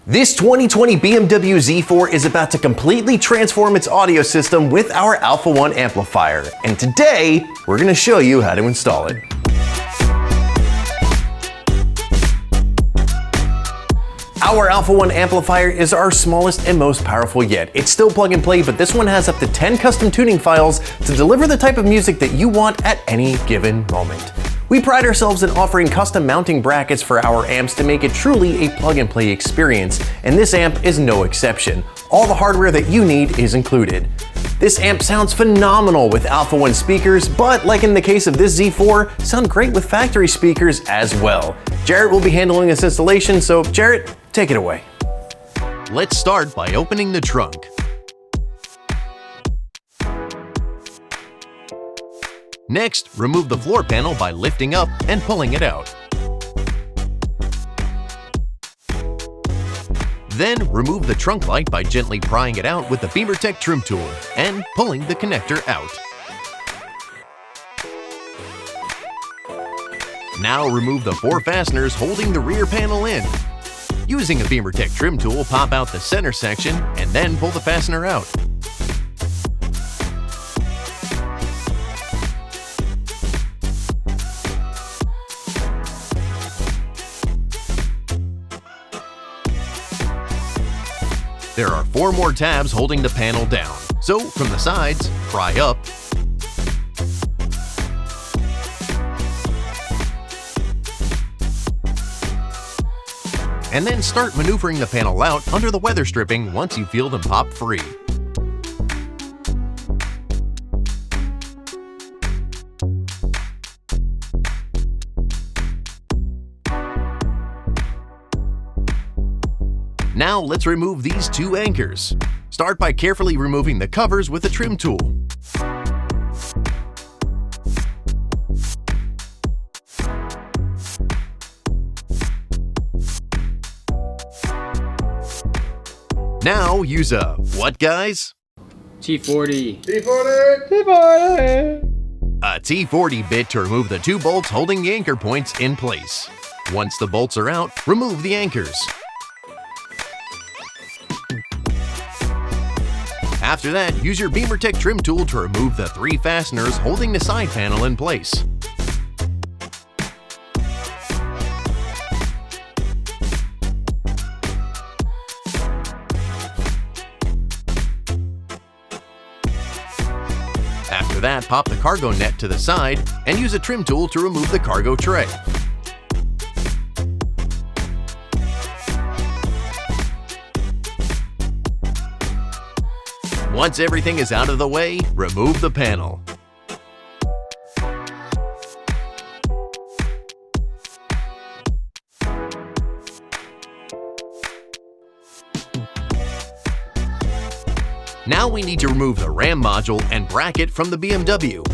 This 2020 BMW Z4 is about to completely transform its audio system with our Alpha 1 amplifier, and today we're going to show you how to install it. Our Alpha 1 amplifier is our smallest and most powerful yet. It's still plug and play, but this one has up to 10 custom tuning files to deliver the type of music that you want at any given moment. We pride ourselves in offering custom mounting brackets for our amps to make it truly a plug-and-play experience, and this amp is no exception. All the hardware that you need is included. This amp sounds phenomenal with Alpha 1 speakers, but like in the case of this Z4, sound great with factory speakers as well. Jarrett will be handling this installation, so Jarrett, take it away. Let's start by opening the trunk. Next, remove the floor panel by lifting up and pulling it out. Then, remove the trunk light by gently prying it out with the BeamerTech trim tool and pulling the connector out. Now remove the 4 fasteners holding the rear panel in. Using a BeamerTech trim tool, pop out the center section and then pull the fastener out. There are 4 more tabs holding the panel down, so from the sides, pry up, and then start maneuvering the panel out under the weather stripping once you feel them pop free. Now let's remove these 2 anchors. Start by carefully removing the covers with a trim tool. Now use a what, guys? T40. A T40 bit to remove the 2 bolts holding the anchor points in place. Once the bolts are out, remove the anchors. After that, use your BeamerTech trim tool to remove the 3 fasteners holding the side panel in place. After that, pop the cargo net to the side and use a trim tool to remove the cargo tray. Once everything is out of the way, remove the panel. Now we need to remove the RAM module and bracket from the BMW.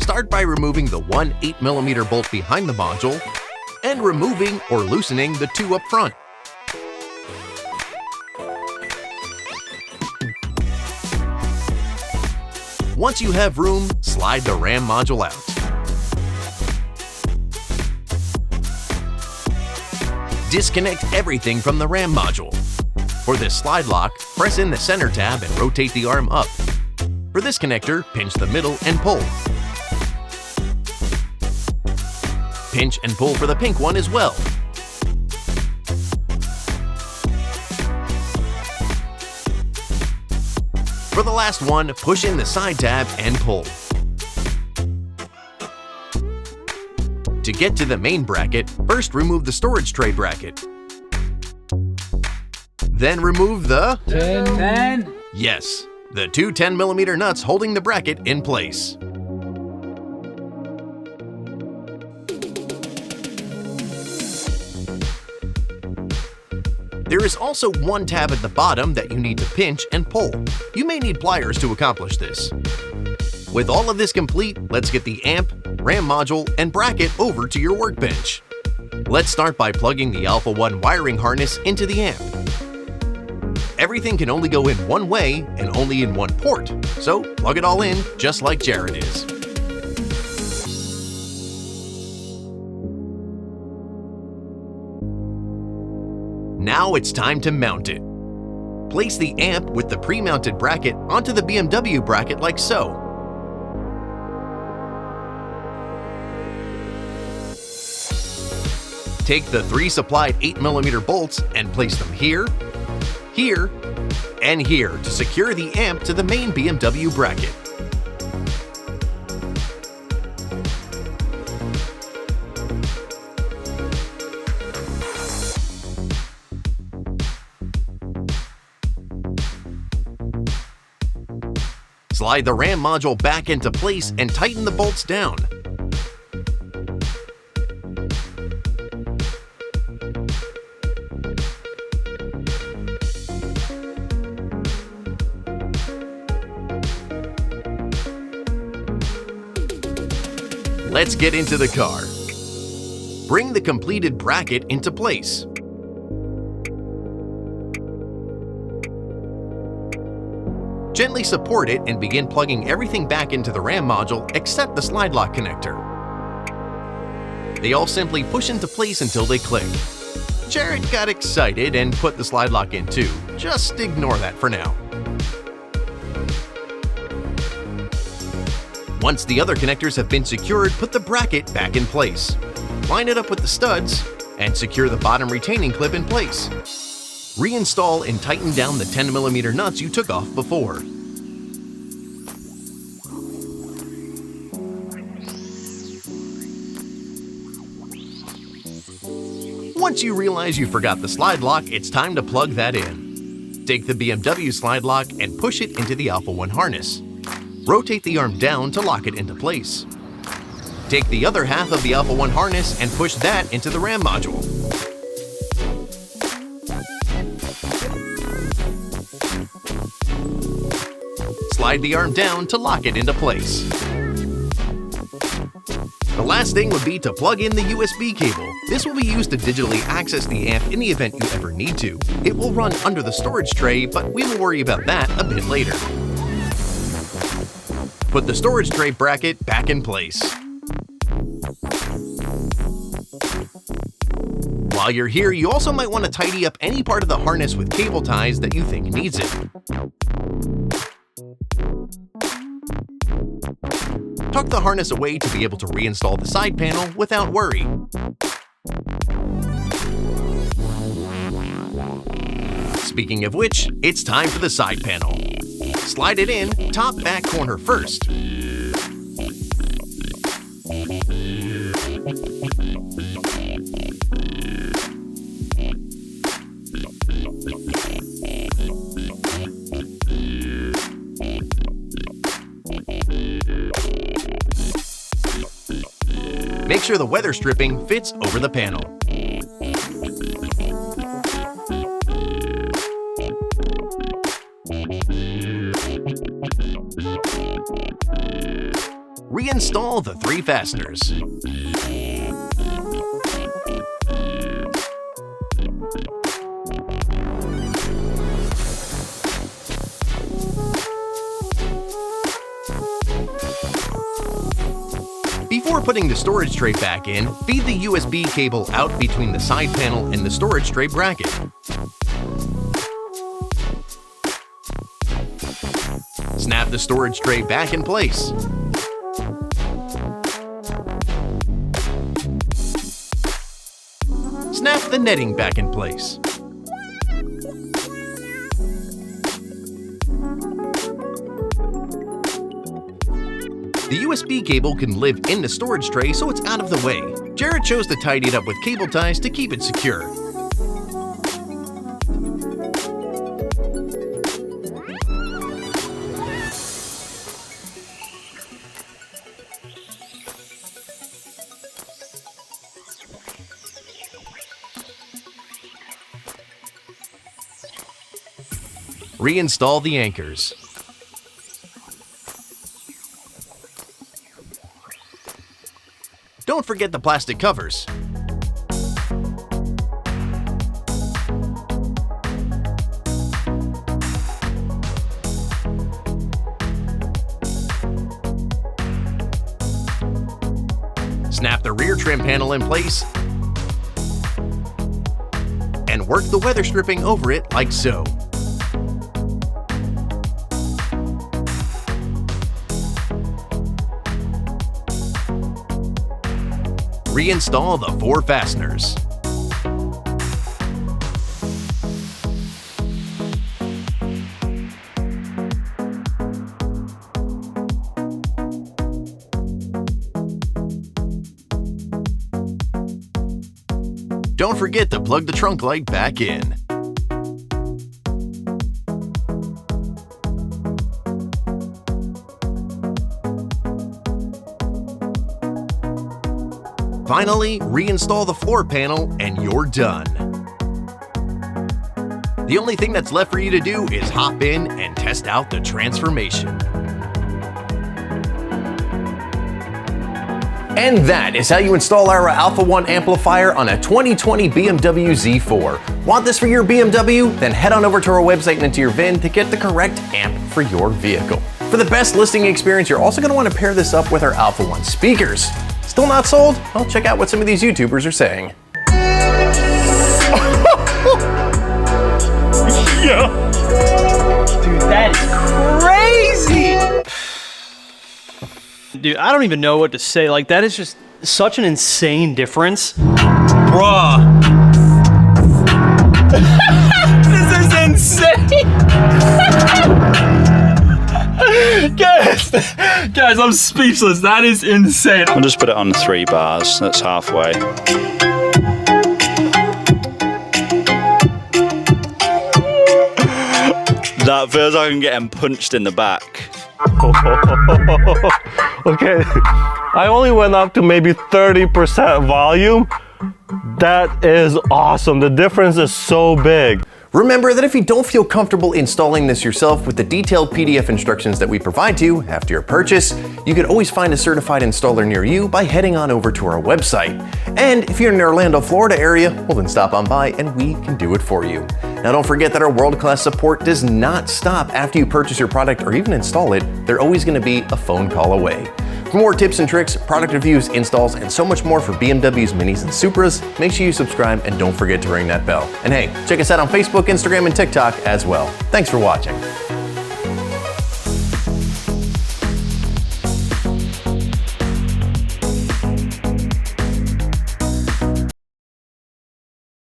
Start by removing the 1 8mm bolt behind the module and removing or loosening the 2 up front. Once you have room, slide the RAM module out. Disconnect everything from the RAM module. For this slide lock, press in the center tab and rotate the arm up. For this connector, pinch the middle and pull. Pinch and pull for the pink one as well. For the last one, push in the side tab and pull. To get to the main bracket, first remove the storage tray bracket. Then remove the 10. Yes, the 2 10mm nuts holding the bracket in place. There is also 1 tab at the bottom that you need to pinch and pull. You may need pliers to accomplish this. With all of this complete, let's get the amp, RAM module, and bracket over to your workbench. Let's start by plugging the Alpha 1 wiring harness into the amp. Everything can only go in one way and only in one port, so plug it all in just like Jarrett is. Now it's time to mount it. Place the amp with the pre-mounted bracket onto the BMW bracket like so. Take the 3 supplied 8mm bolts and place them here, here, and here to secure the amp to the main BMW bracket. Slide the RAM module back into place and tighten the bolts down. Let's get into the car. Bring the completed bracket into place. Gently support it and begin plugging everything back into the RAM module except the slide lock connector. They all simply push into place until they click. Jared got excited and put the slide lock in too. Just ignore that for now. Once the other connectors have been secured, put the bracket back in place. Line it up with the studs and secure the bottom retaining clip in place. Reinstall and tighten down the 10mm nuts you took off before. Once you realize you forgot the slide lock, it's time to plug that in. Take the BMW slide lock and push it into the Alpha 1 harness. Rotate the arm down to lock it into place. Take the other half of the Alpha 1 harness and push that into the RAM module. Slide the arm down to lock it into place. The last thing would be to plug in the USB cable. This will be used to digitally access the amp in the event you ever need to. It will run under the storage tray, but we will worry about that a bit later. Put the storage tray bracket back in place. While you're here, you also might want to tidy up any part of the harness with cable ties that you think needs it. Tuck the harness away to be able to reinstall the side panel without worry. Speaking of which, it's time for the side panel. Slide it in, top back corner first. Make sure the weather stripping fits over the panel. Reinstall the 3 fasteners. Before putting the storage tray back in, feed the USB cable out between the side panel and the storage tray bracket. Snap the storage tray back in place. Snap the netting back in place. The USB cable can live in the storage tray, so it's out of the way. Jared chose to tidy it up with cable ties to keep it secure. Reinstall the anchors. Don't forget the plastic covers. Snap the rear trim panel in place and Work the weather stripping over it like so. Reinstall the 4 fasteners. Don't forget to plug the trunk light back in. Finally, reinstall the floor panel and you're done. The only thing that's left for you to do is hop in and test out the transformation. And that is how you install our Alpha 1 amplifier on a 2020 BMW Z4. Want this for your BMW? Then head on over to our website and into your VIN to get the correct amp for your vehicle. For the best listening experience, you're also going to want to pair this up with our Alpha 1 speakers. Still not sold? Well, check out what some of these YouTubers are saying. Yeah. Dude, that is crazy! Dude, I don't even know what to say. Like, that is just such an insane difference. Bruh. This is insane! Guys, I'm speechless. That is insane. I'll just put it on 3 bars. That's halfway. That feels like I'm getting punched in the back. Okay, I only went up to maybe 30% volume. That is awesome. The difference is so big. Remember that if you don't feel comfortable installing this yourself with the detailed PDF instructions that we provide to you after your purchase, you can always find a certified installer near you by heading on over to our website. And if you're in the Orlando, Florida area, well then stop on by and we can do it for you. Now don't forget that our world-class support does not stop after you purchase your product or even install it. They're always going to be a phone call away. For more tips and tricks, product reviews, installs, and so much more for BMWs, Minis, and Supras, make sure you subscribe and don't forget to ring that bell. And hey, check us out on Facebook, Instagram, and TikTok as well. Thanks for watching.